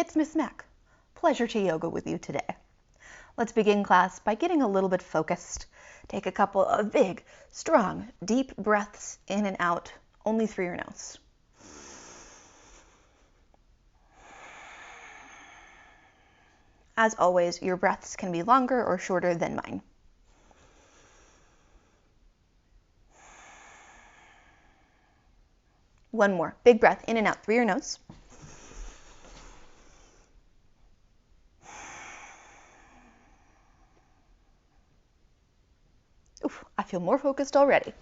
it's Miss Mack. Pleasure to yoga with you today. Let's begin class by getting a little bit focused. Take a couple of big, strong, deep breaths in and out, only through your nose. As always, your breaths can be longer or shorter than mine. One more. Big breath in and out through your nose. Oof, I feel more focused already.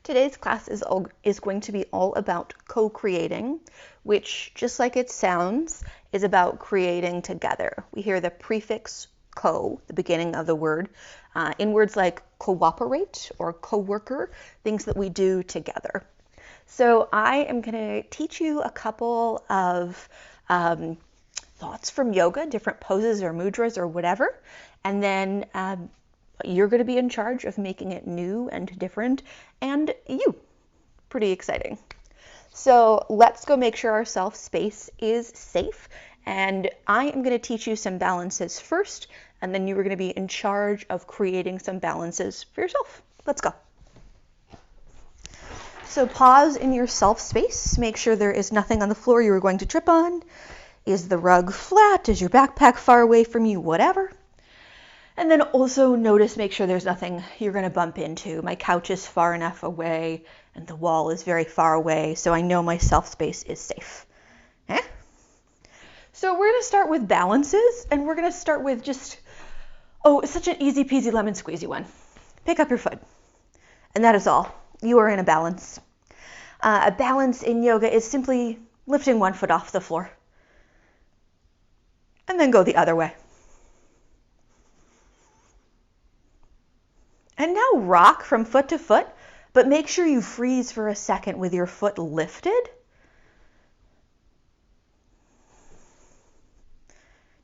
Today's class is going to be all about co-creating, which, just like it sounds, is about creating together. We hear the prefix co, the beginning of the word, in words like cooperate or co-worker, things that we do together. So I am going to teach you a couple of thoughts from yoga, different poses or mudras or whatever, and then you're going to be in charge of making it new and different, and you. Pretty exciting. So let's go make sure our self-space is safe, and I am going to teach you some balances first, and then you are going to be in charge of creating some balances for yourself. Let's go. So pause in your self-space. Make sure there is nothing on the floor you are going to trip on. Is the rug flat? Is your backpack far away from you? Whatever. And then also notice, make sure there's nothing you're going to bump into. My couch is far enough away and the wall is very far away, so I know my self-space is safe. Okay? So we're going to start with balances, and we're going to start with just, it's such an easy peasy lemon squeezy one. Pick up your foot. And that is all. You are in a balance. A balance in yoga is simply lifting one foot off the floor and then go the other way. And now rock from foot to foot, but make sure you freeze for a second with your foot lifted.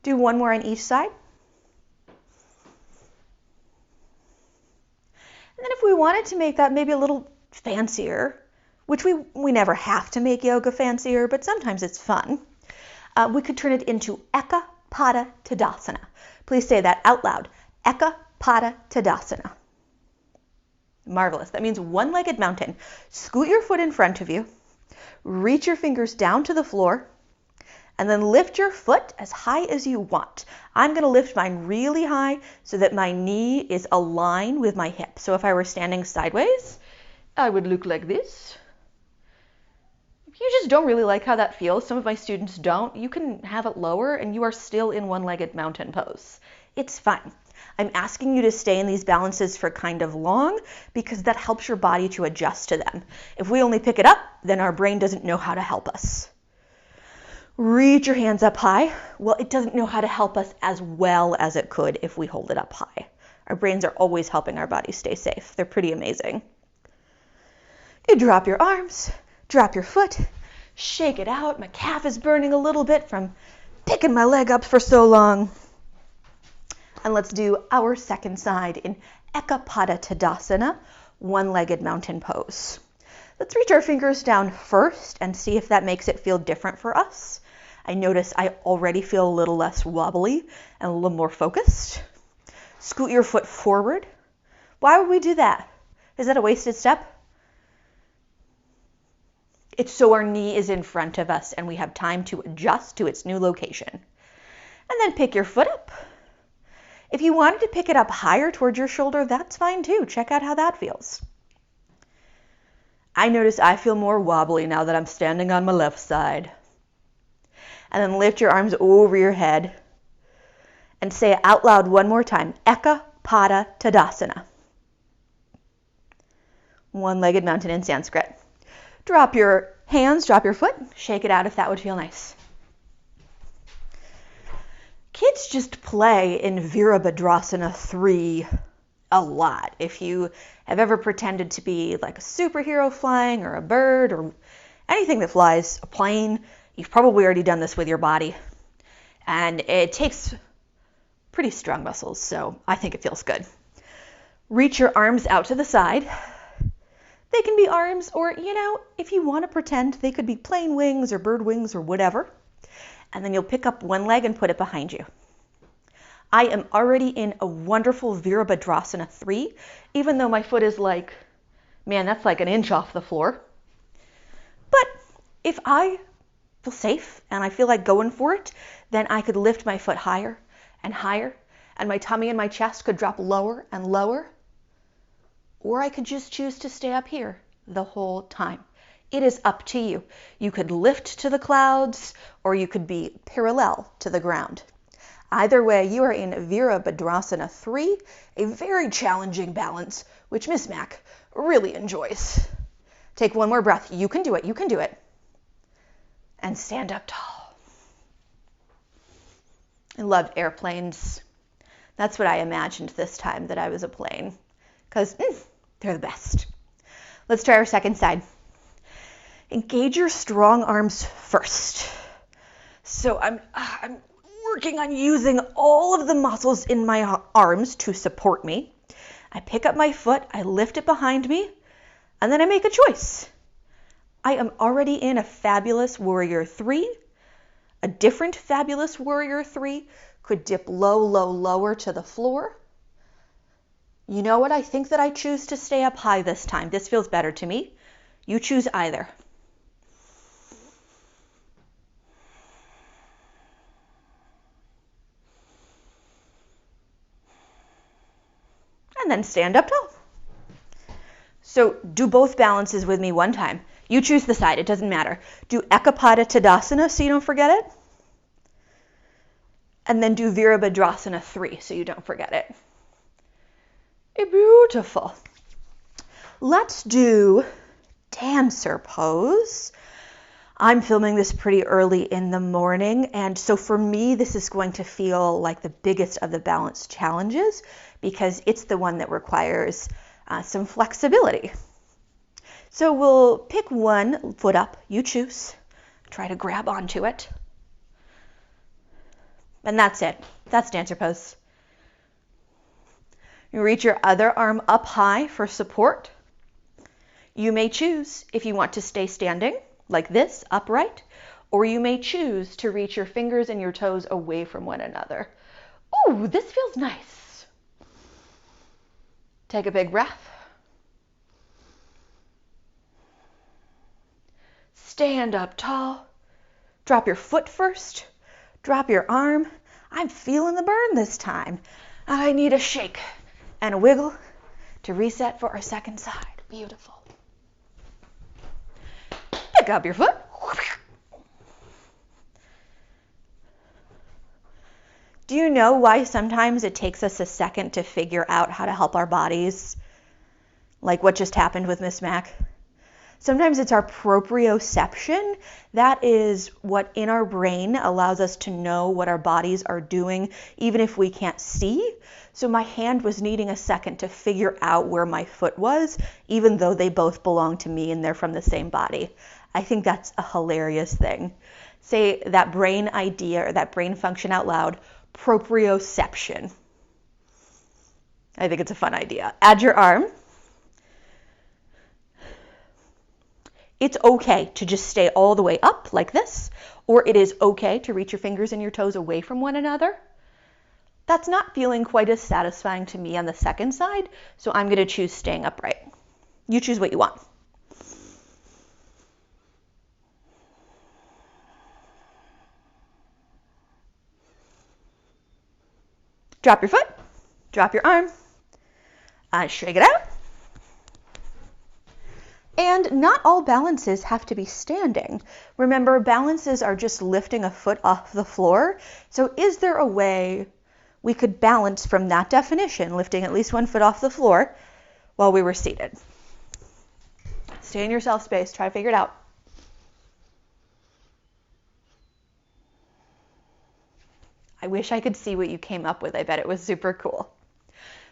Do one more on each side. And then if we wanted to make that maybe a little fancier, which we never have to make yoga fancier, but sometimes it's fun, we could turn it into Eka Pada Tadasana. Please say that out loud. Eka Pada Tadasana. Marvelous. That means one-legged mountain. Scoot your foot in front of you, reach your fingers down to the floor, and then lift your foot as high as you want. I'm going to lift mine really high so that my knee is aligned with my hip. So if I were standing sideways, I would look like this. If you just don't really like how that feels, some of my students don't, you can have it lower and you are still in one-legged mountain pose. It's fine. I'm asking you to stay in these balances for kind of long because that helps your body to adjust to them. If we only pick it up, then our brain doesn't know how to help us. Reach your hands up high. Well, it doesn't know how to help us as well as it could if we hold it up high. Our brains are always helping our bodies stay safe. They're pretty amazing. You drop your arms, drop your foot, shake it out. My calf is burning a little bit from picking my leg up for so long. And let's do our second side in Eka Pada Tadasana, one-legged mountain pose. Let's reach our fingers down first and see if that makes it feel different for us. I notice I already feel a little less wobbly and a little more focused. Scoot your foot forward. Why would we do that? Is that a wasted step? It's so our knee is in front of us and we have time to adjust to its new location. And then pick your foot up. If you wanted to pick it up higher towards your shoulder, that's fine too. Check out how that feels. I notice I feel more wobbly now that I'm standing on my left side. And then lift your arms over your head and say it out loud one more time. Eka Pada Tadasana. One-legged mountain in Sanskrit. Drop your hands, drop your foot, shake it out if that would feel nice. Kids just play in Virabhadrasana 3 a lot. If you have ever pretended to be like a superhero flying or a bird or anything that flies, a plane, you've probably already done this with your body. And it takes pretty strong muscles, so I think it feels good. Reach your arms out to the side. They can be arms or, if you want to pretend, they could be plane wings or bird wings or whatever. and then you'll pick up one leg and put it behind you. I am already in a wonderful Virabhadrasana 3, even though my foot is like, man, that's like an inch off the floor. But if I feel safe and I feel like going for it, then I could lift my foot higher and higher, and my tummy and my chest could drop lower and lower. Or I could just choose to stay up here the whole time. It is up to you. You could lift to the clouds, or you could be parallel to the ground. Either way, you are in Virabhadrasana 3, a very challenging balance, which Miss Mack really enjoys. Take one more breath. You can do it. You can do it. And stand up tall. I loved airplanes. That's what I imagined this time, that I was a plane, because they're the best. Let's try our second side. Engage your strong arms first. So I'm working on using all of the muscles in my arms to support me. I pick up my foot, I lift it behind me, and then I make a choice. I am already in a fabulous warrior 3. A different fabulous warrior 3 could dip low, low, lower to the floor. You know what? I think that I choose to stay up high this time. This feels better to me. You choose either. And then stand up tall. So do both balances with me one time. You choose the side, it doesn't matter. Do Eka Pada Tadasana so you don't forget it. And then do Virabhadrasana 3 so you don't forget it. Beautiful. Let's do dancer pose. I'm filming this pretty early in the morning, and so for me this is going to feel like the biggest of the balance challenges because it's the one that requires some flexibility. So we'll pick one foot up, you choose. Try to grab onto it. And that's it. That's dancer pose. You reach your other arm up high for support. You may choose if you want to stay standing like this, upright, or you may choose to reach your fingers and your toes away from one another. Ooh, this feels nice. Take a big breath. Stand up tall. Drop your foot first. Drop your arm. I'm feeling the burn this time. I need a shake and a wiggle to reset for our second side. Beautiful. Pick up your foot. Do you know why sometimes it takes us a second to figure out how to help our bodies? Like what just happened with Miss Mack? Sometimes it's our proprioception. That is what in our brain allows us to know what our bodies are doing, even if we can't see. So my hand was needing a second to figure out where my foot was, even though they both belong to me and they're from the same body. I think that's a hilarious thing. Say that brain idea or that brain function out loud, proprioception. I think it's a fun idea. Add your arm. It's okay to just stay all the way up like this, or it is okay to reach your fingers and your toes away from one another. That's not feeling quite as satisfying to me on the second side, so I'm going to choose staying upright. You choose what you want. Drop your foot, drop your arm, shake it out. And not all balances have to be standing. Remember, balances are just lifting a foot off the floor. So is there a way we could balance from that definition, lifting at least one foot off the floor while we were seated? Stay in your self space, try to figure it out. I wish I could see what you came up with. I bet it was super cool.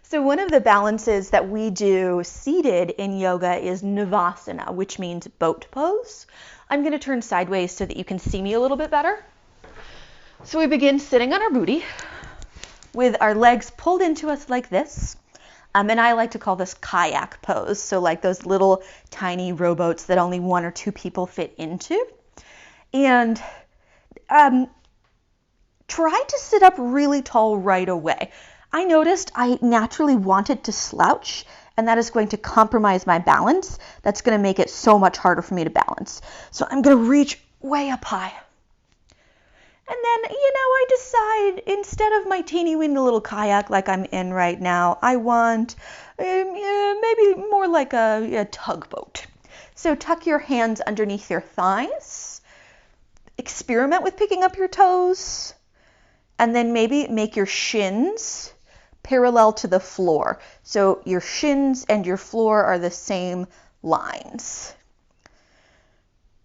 So one of the balances that we do seated in yoga is Navasana, which means boat pose. I'm going to turn sideways so that you can see me a little bit better. So we begin sitting on our booty with our legs pulled into us like this. And I like to call this kayak pose. So like those little tiny rowboats that only one or two people fit into. And try to sit up really tall right away. I noticed I naturally wanted to slouch, and that is going to compromise my balance. That's going to make it so much harder for me to balance. So I'm going to reach way up high. And then, I decide instead of my teeny weeny little kayak like I'm in right now, I want maybe more like a tugboat. So tuck your hands underneath your thighs. Experiment with picking up your toes. And then maybe make your shins parallel to the floor. So your shins and your floor are the same lines.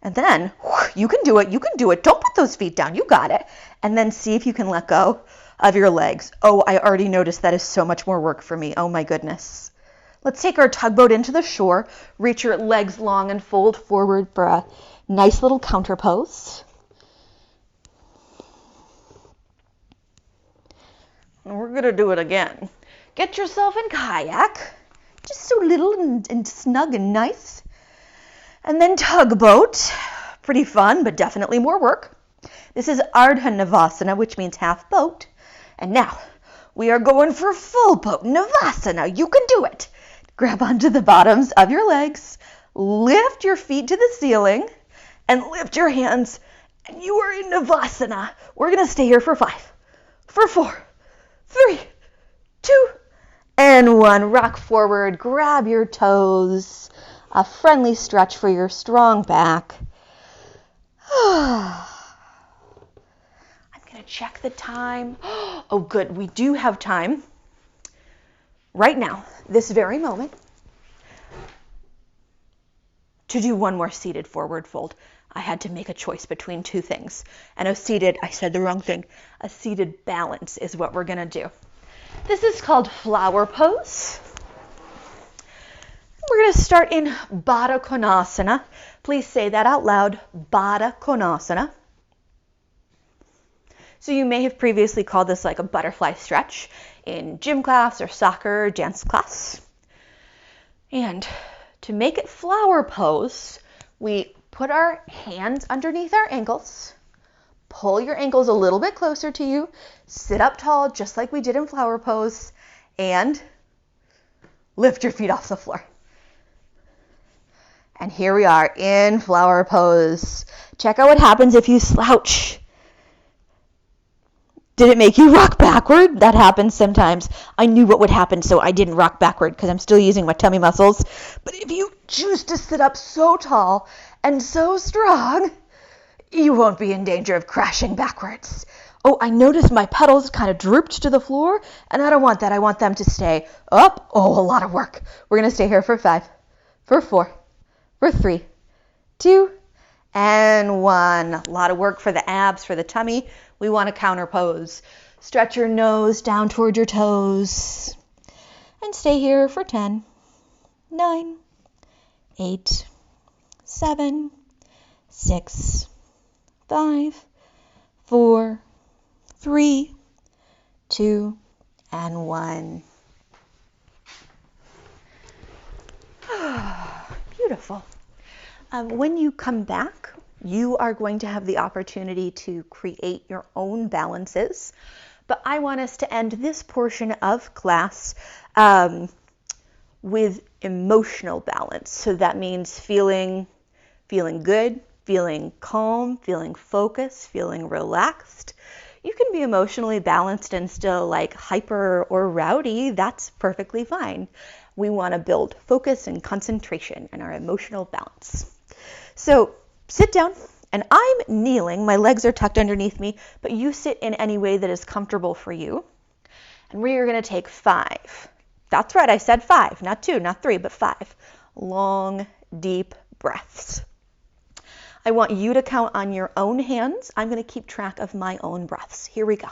And then, you can do it. Don't put those feet down, you got it. And then see if you can let go of your legs. Oh, I already noticed that is so much more work for me. Oh my goodness. Let's take our tugboat into the shore. Reach your legs long and fold forward for a nice little counter pose. And we're going to do it again. Get yourself in kayak, just so little and snug and nice. And then tugboat, pretty fun, but definitely more work. This is Ardha Navasana, which means half boat. And now we are going for full boat Navasana. You can do it. Grab onto the bottoms of your legs, lift your feet to the ceiling, and lift your hands. And you are in Navasana. We're going to stay here for 5, for 4, 3, 2, and 1. Rock forward, grab your toes. A friendly stretch for your strong back. I'm going to check the time. Oh, good. We do have time right now, this very moment, to do one more seated forward fold. I had to make a choice between two things. And I said the wrong thing. A seated balance is what we're going to do. This is called flower pose. We're going to start in Baddha Konasana. Please say that out loud, Baddha Konasana. So you may have previously called this like a butterfly stretch in gym class or soccer or dance class. And to make it flower pose, we put our hands underneath our ankles, pull your ankles a little bit closer to you, sit up tall just like we did in flower pose, and lift your feet off the floor. And here we are in flower pose. Check out what happens if you slouch. Did it make you rock backward? That happens sometimes. I knew what would happen, so I didn't rock backward because I'm still using my tummy muscles. But if you choose to sit up so tall and so strong, you won't be in danger of crashing backwards. Oh, I noticed my pedals kind of drooped to the floor, and I don't want that. I want them to stay up. Oh, a lot of work. We're going to stay here for 5, for 4, for 3, 2, and 1. A lot of work for the abs, for the tummy. We want to counter pose. Stretch your nose down toward your toes. And stay here for 10, 9, 8, 7, 6, 5, 4, 3, 2, and 1. Beautiful. When you come back, you are going to have the opportunity to create your own balances. But I want us to end this portion of class with emotional balance. So that means feeling good, feeling calm, feeling focused, feeling relaxed. You can be emotionally balanced and still like hyper or rowdy. That's perfectly fine. We want to build focus and concentration in our emotional balance. So sit down, and I'm kneeling. My legs are tucked underneath me, but you sit in any way that is comfortable for you. And we are going to take 5. That's right, I said 5, not 2, not 3, but 5. Long, deep breaths. I want you to count on your own hands. I'm going to keep track of my own breaths. Here we go.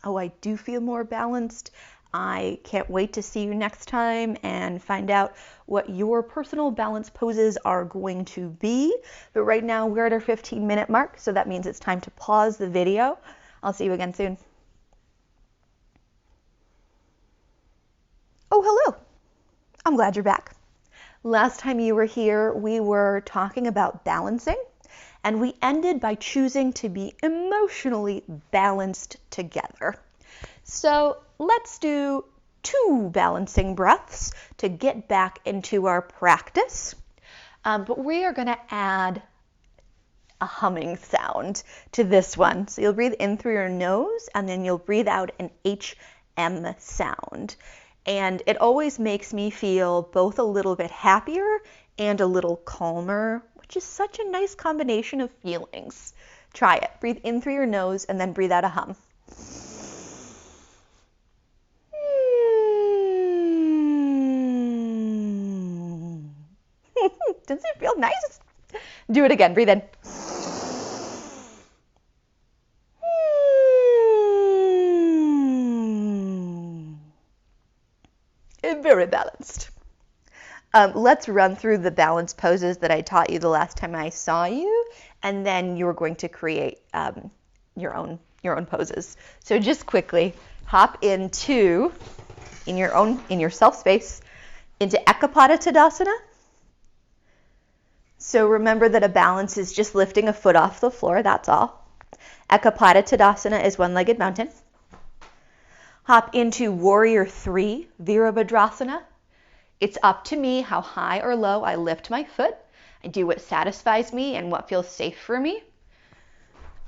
oh, I do feel more balanced. I can't wait to see you next time and find out what your personal balance poses are going to be. But right now we're at our 15-minute mark, so that means it's time to pause the video. I'll see you again soon. Oh, hello. I'm glad you're back. Last time you were here, we were talking about balancing, and we ended by choosing to be emotionally balanced together. So let's do 2 balancing breaths to get back into our practice. But we are going to add a humming sound to this one. So you'll breathe in through your nose, and then you'll breathe out an HM sound. And it always makes me feel both a little bit happier and a little calmer, which is such a nice combination of feelings. Try it. Breathe in through your nose and then breathe out a hum. Doesn't it feel nice? Do it again. Breathe in. Very balanced. Let's run through the balance poses that I taught you the last time I saw you, and then you're going to create your own poses. So just quickly, hop in your self space, into Eka Pada Tadasana. So remember that a balance is just lifting a foot off the floor, that's all. Eka Pada Tadasana is one-legged mountain. Hop into Warrior 3, Virabhadrasana. It's up to me how high or low I lift my foot. I do what satisfies me and what feels safe for me.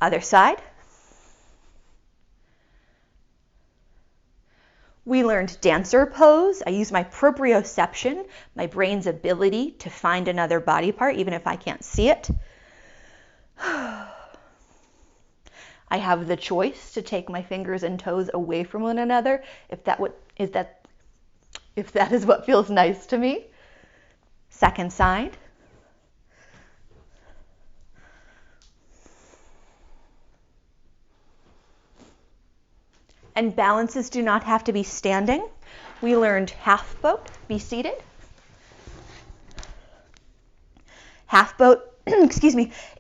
Other side. We learned dancer pose. I use my proprioception, my brain's ability to find another body part, even if I can't see it. I have the choice to take my fingers and toes away from one another if that is what feels nice to me. Second side. And balances do not have to be standing. We learned half boat, be seated. Half boat,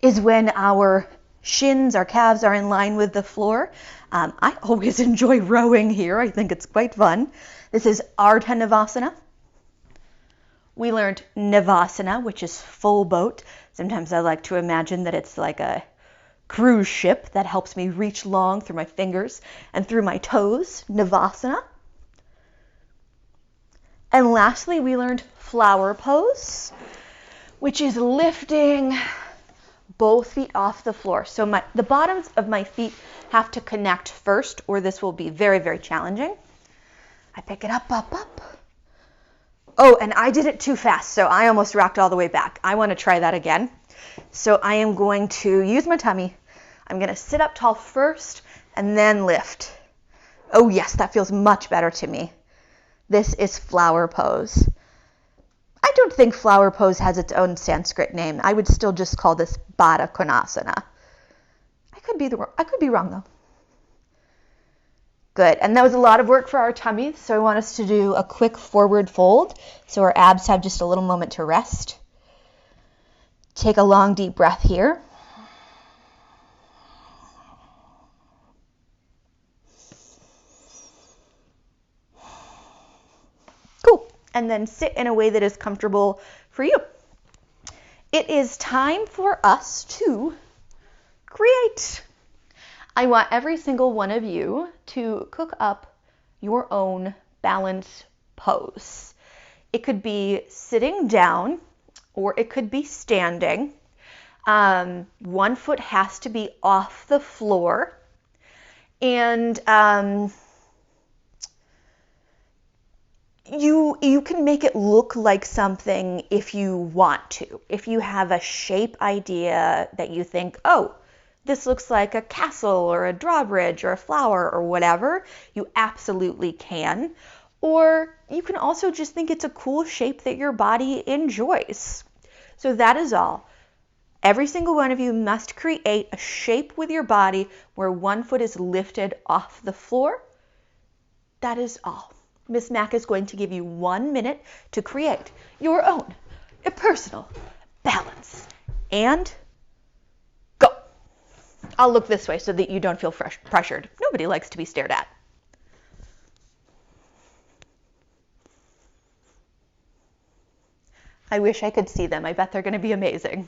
is when our shins, our calves are in line with the floor. I always enjoy rowing here. I think it's quite fun. This is Ardha Navasana. We learned Navasana, which is full boat. Sometimes I like to imagine that it's like a cruise ship that helps me reach long through my fingers and through my toes. Navasana. And lastly, we learned flower pose, which is lifting both feet off the floor. So the bottoms of my feet have to connect first, or this will be very, very challenging. I pick it up. Oh, and I did it too fast, so I almost rocked all the way back. I want to try that again. So I am going to use my tummy. I'm going to sit up tall first and then lift. Oh yes, that feels much better to me. This is flower pose. I don't think flower pose has its own Sanskrit name. I would still just call this Baddha Konasana. I could be wrong though. Good, and that was a lot of work for our tummies, so I want us to do a quick forward fold so our abs have just a little moment to rest. Take a long deep breath here. Cool, and then sit in a way that is comfortable for you. It is time for us to create. I want every single one of you to cook up your own balance pose. It could be sitting down or it could be standing. One foot has to be off the floor. And you can make it look like something if you want to. If you have a shape idea that you think, oh, this looks like a castle or a drawbridge or a flower or whatever, you absolutely can. Or you can also just think it's a cool shape that your body enjoys. So that is all. Every single one of you must create a shape with your body where one foot is lifted off the floor. That is all. Miss Mack is going to give you 1 minute to create your own personal balance. And go. I'll look this way so that you don't feel pressured. Nobody likes to be stared at. I wish I could see them. I bet they're going to be amazing.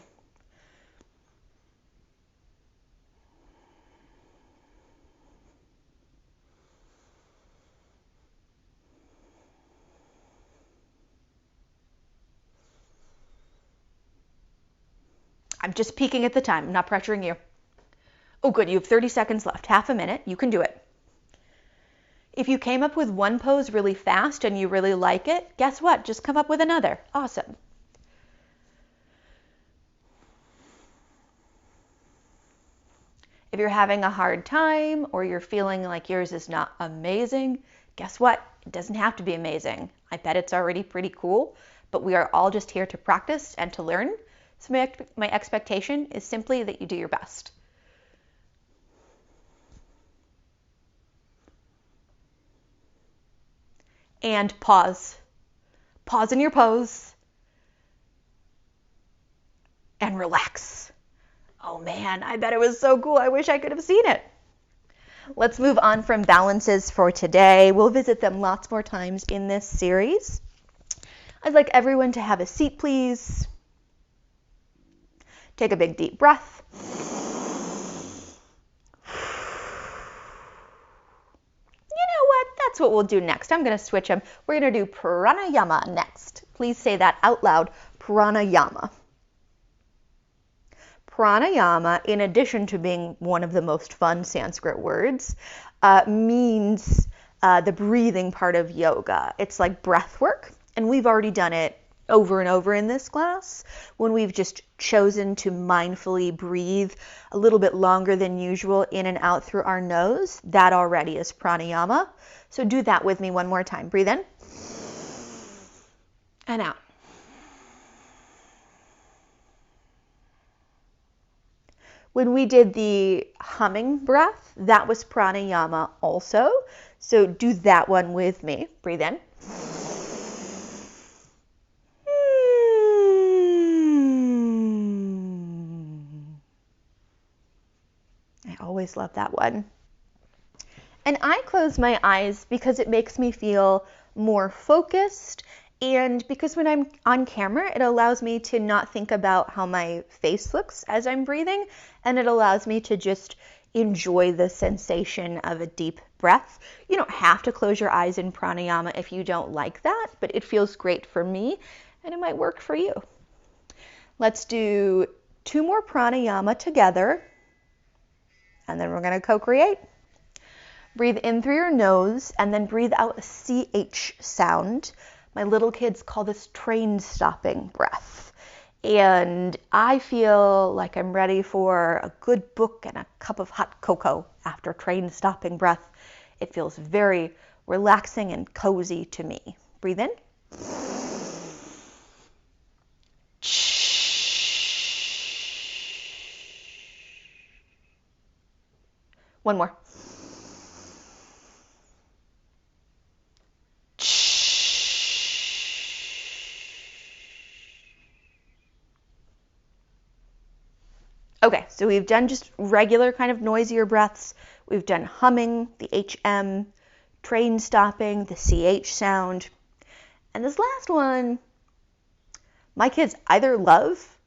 I'm just peeking at the time. I'm not pressuring you. Oh, good. You have 30 seconds left. Half a minute. You can do it. If you came up with one pose really fast and you really like it, guess what? Just come up with another. Awesome. If you're having a hard time or you're feeling like yours is not amazing, guess what? It doesn't have to be amazing. I bet it's already pretty cool, but we are all just here to practice and to learn. So my expectation is simply that you do your best. And pause. Pause in your pose. And relax. Oh man, I bet it was so cool. I wish I could have seen it. Let's move on from balances for today. We'll visit them lots more times in this series. I'd like everyone to have a seat, please. Take a big deep breath. You know what? That's what we'll do next. I'm going to switch them. We're going to do pranayama next. Please say that out loud. Pranayama. Pranayama, in addition to being one of the most fun Sanskrit words, means the breathing part of yoga. It's like breath work, and we've already done it over and over in this class when we've just chosen to mindfully breathe a little bit longer than usual in and out through our nose. That already is pranayama. So do that with me one more time. Breathe in and out. When we did the humming breath, that was pranayama also. So do that one with me. Breathe in. I always love that one. And I close my eyes because it makes me feel more focused, and because when I'm on camera, it allows me to not think about how my face looks as I'm breathing, and it allows me to just enjoy the sensation of a deep breath. You don't have to close your eyes in pranayama if you don't like that, but it feels great for me, and it might work for you. Let's do 2 more pranayama together, and then we're going to co-create. Breathe in through your nose, and then breathe out a CH sound. My little kids call this train stopping breath. And I feel like I'm ready for a good book and a cup of hot cocoa after train stopping breath. It feels very relaxing and cozy to me. Breathe in. One more. Okay, so we've done just regular kind of noisier breaths. We've done humming, the HM, train stopping, the CH sound. And this last one, my kids either love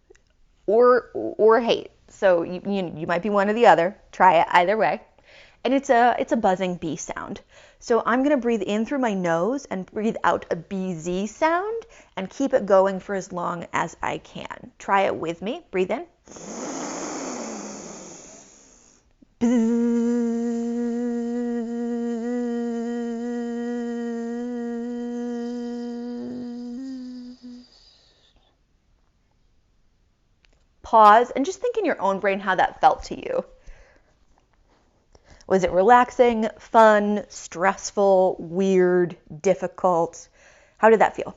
or hate. So you might be one or the other. Try it either way. And it's a buzzing B sound. So I'm going to breathe in through my nose and breathe out a BZ sound and keep it going for as long as I can. Try it with me. Breathe in. Pause and just think in your own brain how that felt to you. Was it relaxing, fun, stressful, weird, difficult? How did that feel?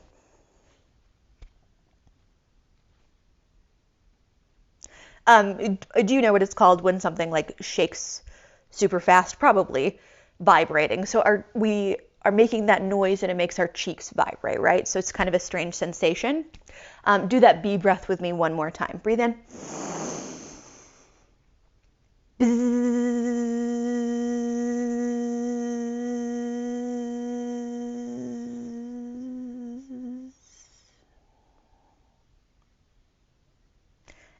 Do you know what it's called when something like shakes super fast? Probably vibrating. So we are making that noise and it makes our cheeks vibrate, right? So it's kind of a strange sensation. Do that bee breath with me one more time. Breathe in.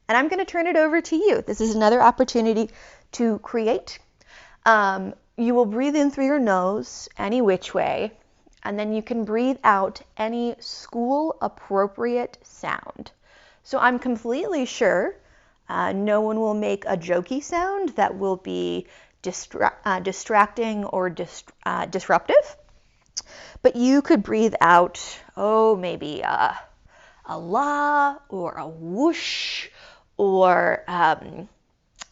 And I'm going to turn it over to you. This is another opportunity to create. You will breathe in through your nose any which way, and then you can breathe out any school-appropriate sound. So I'm completely sure no one will make a jokey sound that will be distracting or disruptive. But you could breathe out, maybe a la or a whoosh or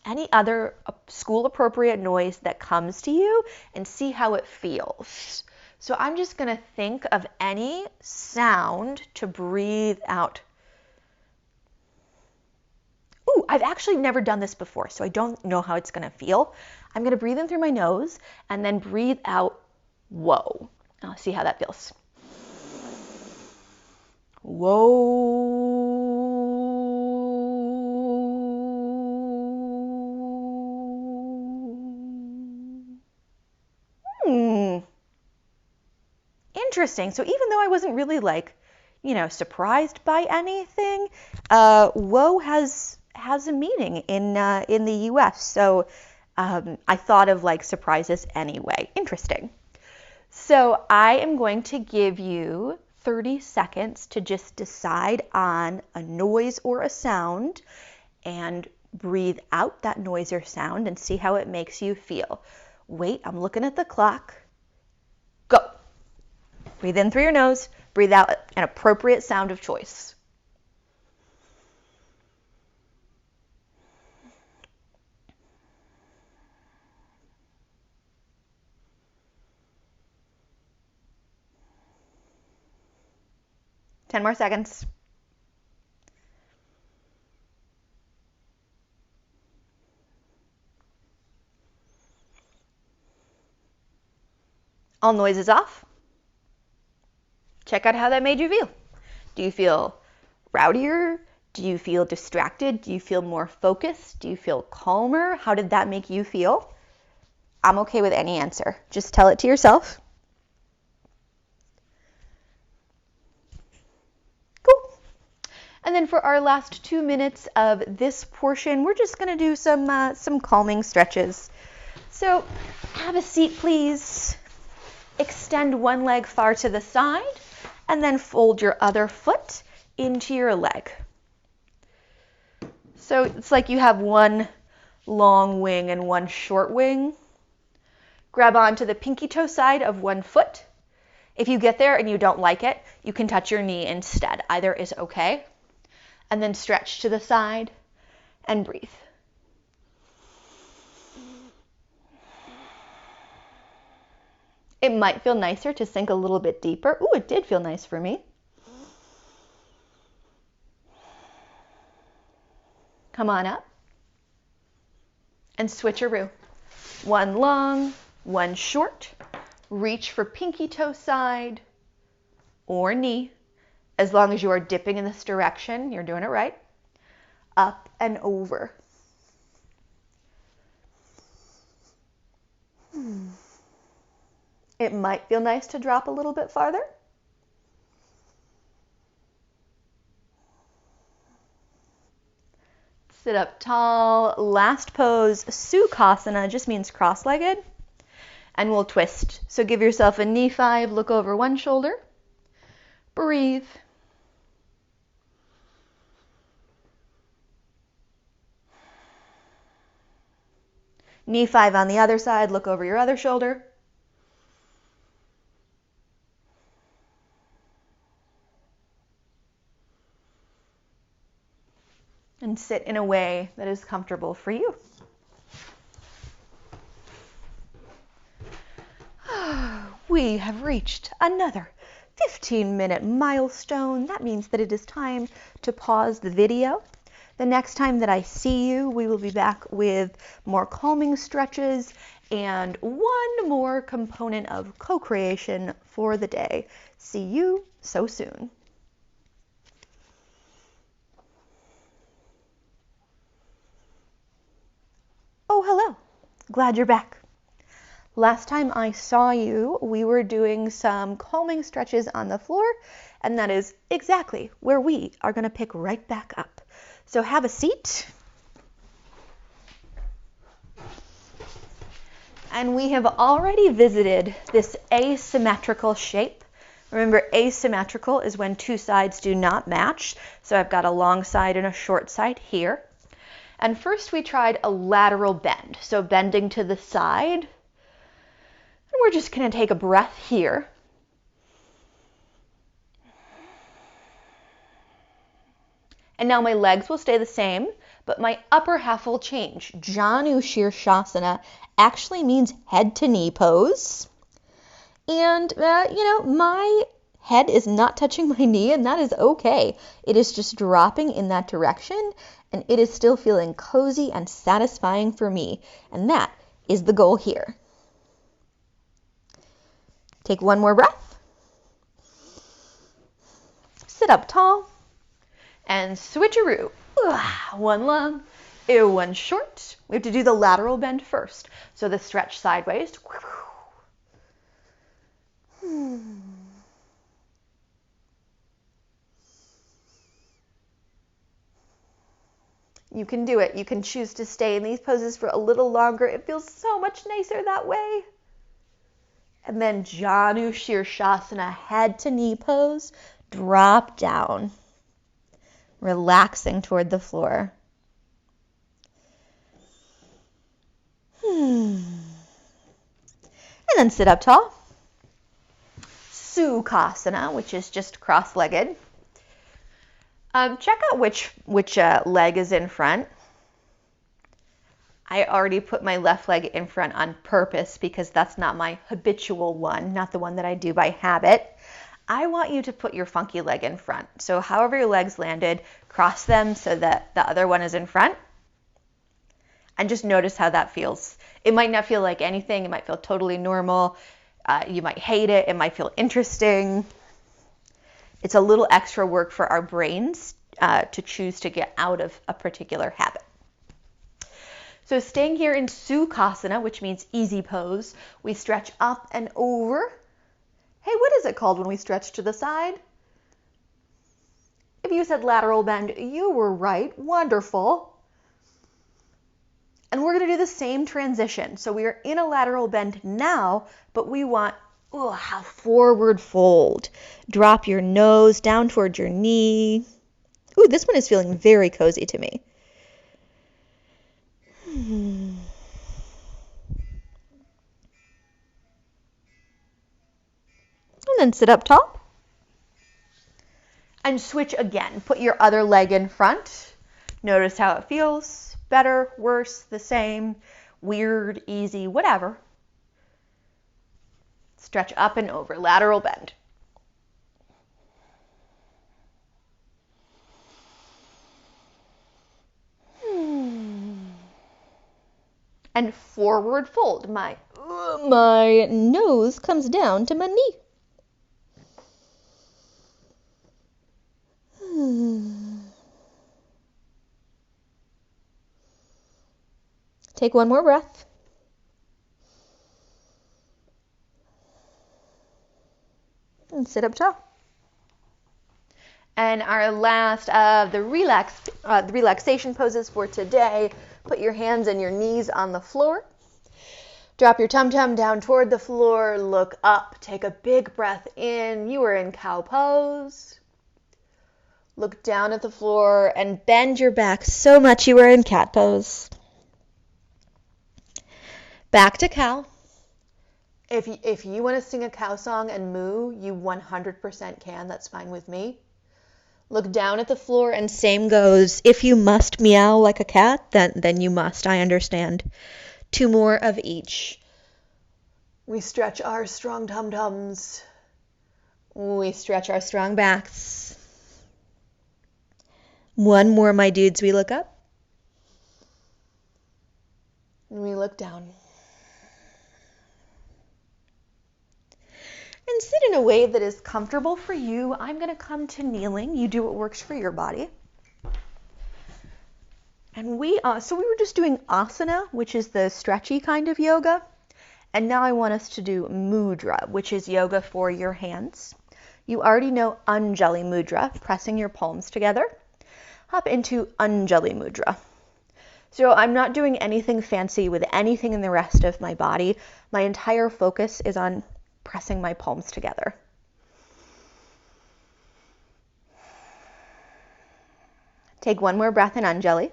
any other school-appropriate noise that comes to you and see how it feels. So I'm just going to think of any sound to breathe out. Ooh, I've actually never done this before, so I don't know how it's going to feel. I'm going to breathe in through my nose and then breathe out, whoa. I'll see how that feels. Whoa. Interesting. So even though I wasn't really surprised by anything, whoa has a meaning in the U.S. So I thought of surprises anyway. Interesting. So I am going to give you 30 seconds to just decide on a noise or a sound and breathe out that noise or sound and see how it makes you feel. Wait, I'm looking at the clock. Go. Breathe in through your nose, breathe out an appropriate sound of choice. Ten more seconds. All noises off. Check out how that made you feel. Do you feel rowdier? Do you feel distracted? Do you feel more focused? Do you feel calmer? How did that make you feel? I'm okay with any answer. Just tell it to yourself. Cool. And then for our last 2 minutes of this portion, we're just going to do some calming stretches. So have a seat, please. Extend one leg far to the side, and then fold your other foot into your leg. So it's like you have one long wing and one short wing. Grab onto the pinky toe side of one foot. If you get there and you don't like it, you can touch your knee instead. Either is okay. And then stretch to the side and breathe. It might feel nicer to sink a little bit deeper. Ooh, it did feel nice for me. Come on up. And switcheroo. One long, one short. Reach for pinky toe side or knee. As long as you are dipping in this direction, you're doing it right. Up and over. It might feel nice to drop a little bit farther. Sit up tall. Last pose, Sukhasana, just means cross-legged. And we'll twist. So give yourself a knee 5, look over one shoulder. Breathe. Knee 5 on the other side, look over your other shoulder. And sit in a way that is comfortable for you. We have reached another 15-minute milestone. That means that it is time to pause the video. The next time that I see you, we will be back with more calming stretches and one more component of co-creation for the day. See you so soon. Oh, hello. Glad you're back. Last time I saw you, we were doing some calming stretches on the floor, and that is exactly where we are going to pick right back up. So have a seat. And we have already visited this asymmetrical shape. Remember, asymmetrical is when two sides do not match. So I've got a long side and a short side here. And first we tried a lateral bend, so bending to the side. And we're just going to take a breath here. And now my legs will stay the same, but my upper half will change. Janu Shirshasana actually means head to knee pose. And, my head is not touching my knee, and that is okay. It is just dropping in that direction, and it is still feeling cozy and satisfying for me. And that is the goal here. Take one more breath. Sit up tall. And switcheroo. One long, one short. We have to do the lateral bend first. So the stretch sideways. You can do it. You can choose to stay in these poses for a little longer. It feels so much nicer that way. And then Janu Shirshasana, head to knee pose. Drop down. Relaxing toward the floor. And then sit up tall. Sukhasana, which is just cross-legged. Check out which leg is in front. I already put my left leg in front on purpose because that's not my habitual one, not the one that I do by habit. I want you to put your funky leg in front. So however your legs landed, cross them so that the other one is in front. And just notice how that feels. It might not feel like anything. It might feel totally normal. You might hate it. It might feel interesting. It's a little extra work for our brains to choose to get out of a particular habit. So staying here in Sukhasana, which means easy pose, we stretch up and over. Hey, what is it called when we stretch to the side? If you said lateral bend, you were right. Wonderful. And we're going to do the same transition. So we are in a lateral bend now, but we want a forward fold. Drop your nose down towards your knee. Ooh, this one is feeling very cozy to me. And then sit up tall. And switch again. Put your other leg in front. Notice how it feels. Better, worse, the same, weird, easy, whatever. Stretch up and over. Lateral bend. And forward fold. My nose comes down to my knee. Take one more breath. And sit up tall. And our last of the relaxation poses for today. Put your hands and your knees on the floor. Drop your tum-tum down toward the floor. Look up. Take a big breath in. You are in cow pose. Look down at the floor and bend your back so much you are in cat pose. Back to cow. If you want to sing a cow song and moo, you 100% can. That's fine with me. Look down at the floor and same goes. If you must meow like a cat, then you must. I understand. 2 more of each. We stretch our strong tum-tums. We stretch our strong backs. One more, my dudes. We look up. And we look down. And sit in a way that is comfortable for you. I'm going to come to kneeling. You do what works for your body. And we were just doing asana, which is the stretchy kind of yoga. And now I want us to do mudra, which is yoga for your hands. You already know Anjali Mudra, pressing your palms together. Hop into Anjali Mudra. So I'm not doing anything fancy with anything in the rest of my body. My entire focus is on pressing my palms together. Take one more breath in Anjali.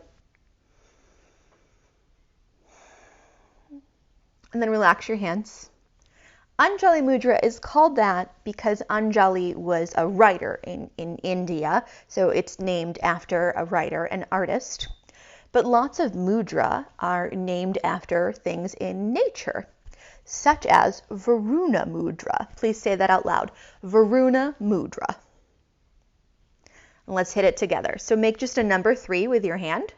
And then relax your hands. Anjali Mudra is called that because Anjali was a writer in India, so it's named after a writer, an artist. But lots of mudra are named after things in nature, such as Varuna Mudra. Please say that out loud. Varuna Mudra. And let's hit it together. So make just a number 3 with your hand,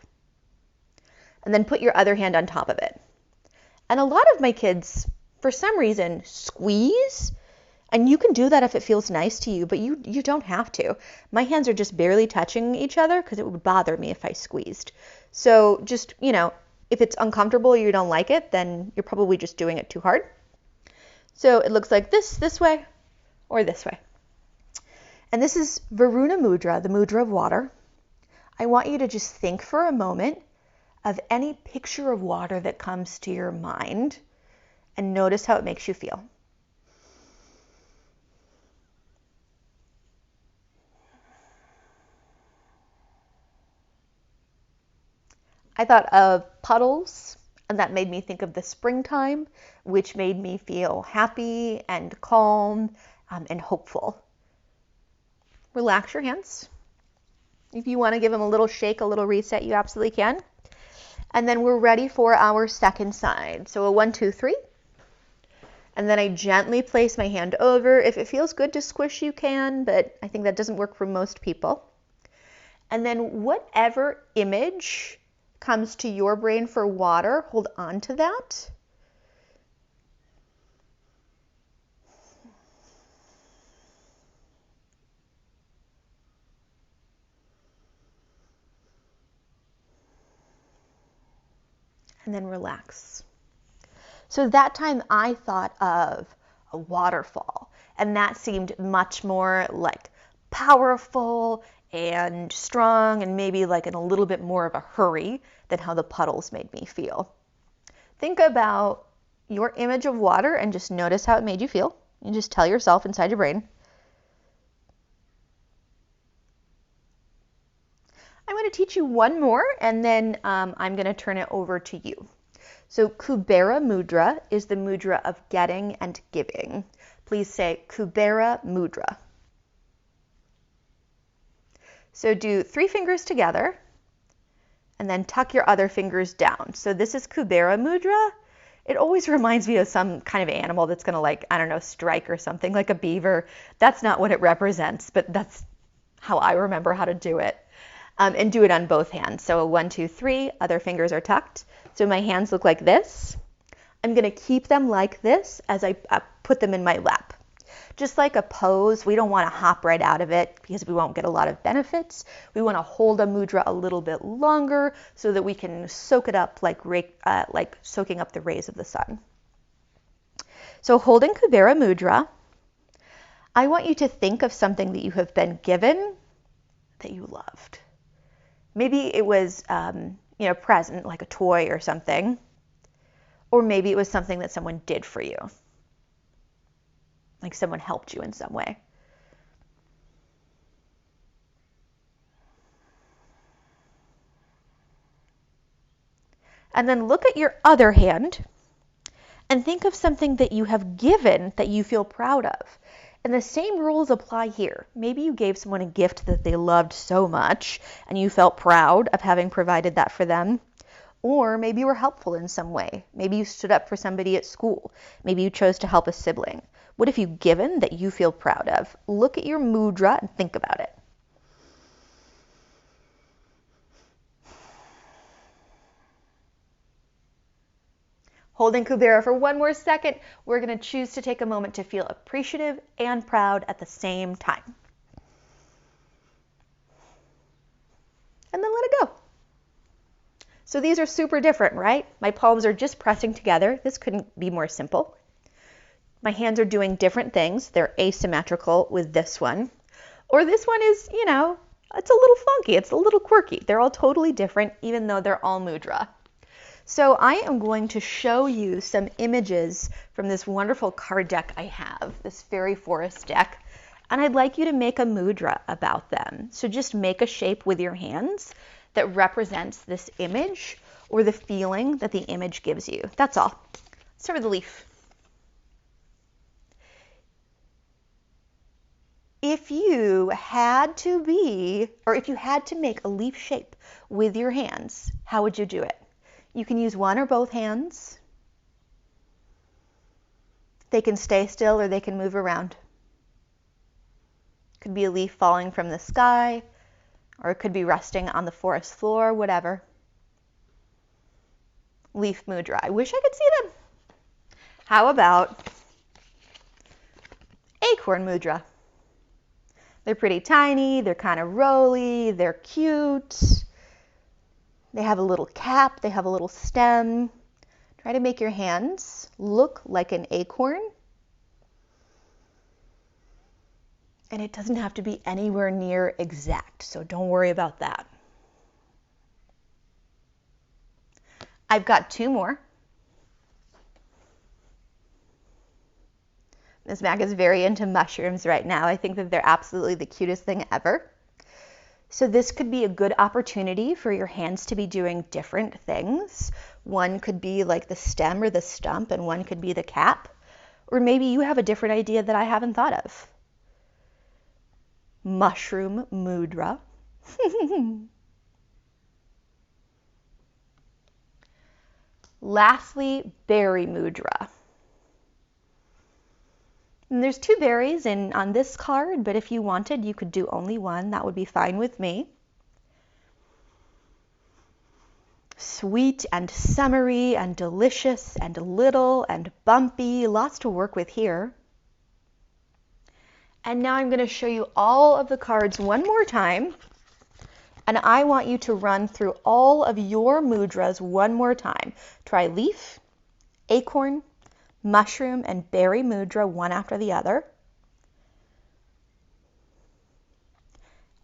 and then put your other hand on top of it. And a lot of my kids, for some reason, squeeze. And you can do that if it feels nice to you, but you don't have to. My hands are just barely touching each other because it would bother me if I squeezed. So just, if it's uncomfortable or you don't like it, then you're probably just doing it too hard. So it looks like this way, or this way. And this is Varuna Mudra, the mudra of water. I want you to just think for a moment of any picture of water that comes to your mind and notice how it makes you feel. I thought of puddles, and that made me think of the springtime, which made me feel happy and calm and hopeful. Relax your hands. If you want to give them a little shake, a little reset, you absolutely can. And then we're ready for our second side. So a 1, 2, 3. And then I gently place my hand over. If it feels good to squish, you can, but I think that doesn't work for most people. And then whatever image comes to your brain for water, hold on to that. And then relax. So that time I thought of a waterfall, and that seemed much more like powerful and strong and maybe like in a little bit more of a hurry than how the puddles made me feel. Think about your image of water and just notice how it made you feel. And just tell yourself inside your brain. I'm going to teach you one more, and then I'm going to turn it over to you. So Kubera Mudra is the mudra of getting and giving. Please say Kubera Mudra. So do 3 fingers together, and then tuck your other fingers down. So this is Kubera Mudra. It always reminds me of some kind of animal that's going to strike or something, like a beaver. That's not what it represents, but that's how I remember how to do it. And do it on both hands. So 1, 2, 3, other fingers are tucked. So my hands look like this. I'm going to keep them like this as I put them in my lap. Just like a pose, we don't want to hop right out of it because we won't get a lot of benefits. We want to hold a mudra a little bit longer so that we can soak it up like soaking up the rays of the sun. So holding Kubera Mudra, I want you to think of something that you have been given that you loved. Maybe it was, present, like a toy or something. Or maybe it was something that someone did for you. Like someone helped you in some way. And then look at your other hand and think of something that you have given that you feel proud of. And the same rules apply here. Maybe you gave someone a gift that they loved so much and you felt proud of having provided that for them. Or maybe you were helpful in some way. Maybe you stood up for somebody at school. Maybe you chose to help a sibling. What have you given that you feel proud of? Look at your mudra and think about it. Holding Kubera for one more second, we're going to choose to take a moment to feel appreciative and proud at the same time. And then let it go. So these are super different, right? My palms are just pressing together. This couldn't be more simple. My hands are doing different things. They're asymmetrical with this one. Or this one is, it's a little funky. It's a little quirky. They're all totally different, even though they're all mudra. So I am going to show you some images from this wonderful card deck I have, this fairy forest deck. And I'd like you to make a mudra about them. So just make a shape with your hands that represents this image or the feeling that the image gives you. That's all. Let's start with the leaf. If you had to make a leaf shape with your hands, how would you do it? You can use one or both hands. They can stay still or they can move around. Could be a leaf falling from the sky, or it could be resting on the forest floor, whatever. Leaf mudra. I wish I could see them. How about Acorn Mudra? They're pretty tiny, they're kind of rolly, they're cute. They have a little cap, they have a little stem. Try to make your hands look like an acorn. And it doesn't have to be anywhere near exact, so don't worry about that. I've got two more. Ms. Mack is very into mushrooms right now. I think that they're absolutely the cutest thing ever. So this could be a good opportunity for your hands to be doing different things. One could be like the stem or the stump, and one could be the cap. Or maybe you have a different idea that I haven't thought of. Mushroom mudra. Lastly, berry mudra. And there's two berries on this card, but if you wanted, you could do only one. That would be fine with me. Sweet and summery and delicious and little and bumpy. Lots to work with here. And now I'm going to show you all of the cards one more time. And I want you to run through all of your mudras one more time. Try leaf, acorn, mushroom, and berry mudra one after the other.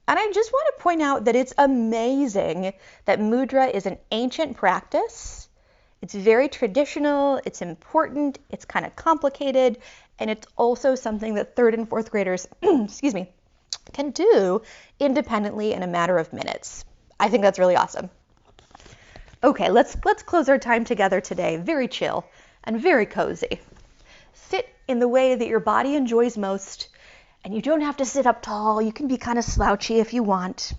And I just want to point out that it's amazing that mudra is an ancient practice. It's very traditional, it's important, it's kind of complicated, and it's also something that 3rd and 4th graders, can do independently in a matter of minutes. I think that's really awesome. Okay, let's close our time together today. Very chill and very cozy. Sit in the way that your body enjoys most, and you don't have to sit up tall. You can be kind of slouchy if you want.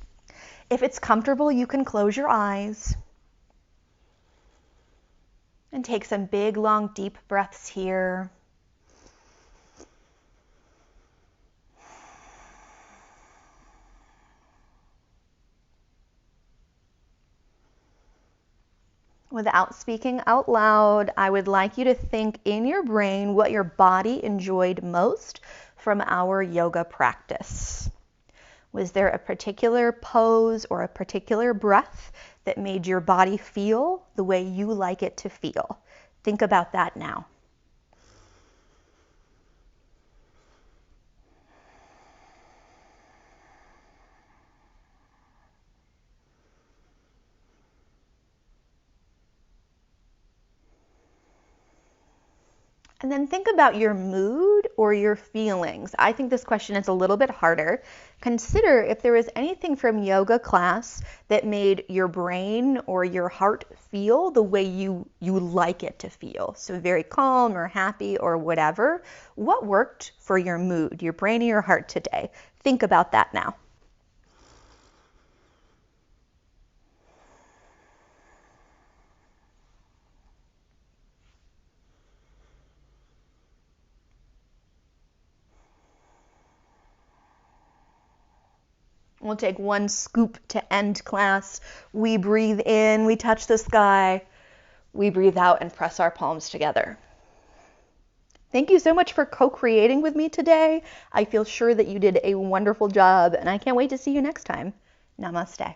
If it's comfortable, you can close your eyes. And take some big, long, deep breaths here. Without speaking out loud, I would like you to think in your brain what your body enjoyed most from our yoga practice. Was there a particular pose or a particular breath that made your body feel the way you like it to feel? Think about that now. And then think about your mood or your feelings. I think this question is a little bit harder. Consider if there was anything from yoga class that made your brain or your heart feel the way you like it to feel. So very calm or happy or whatever. What worked for your mood, your brain or your heart today? Think about that now. We'll take one scoop to end class. We breathe in, we touch the sky. we breathe out and press our palms together. Thank you so much for co-creating with me today. I feel sure that you did a wonderful job, and I can't wait to see you next time. Namaste.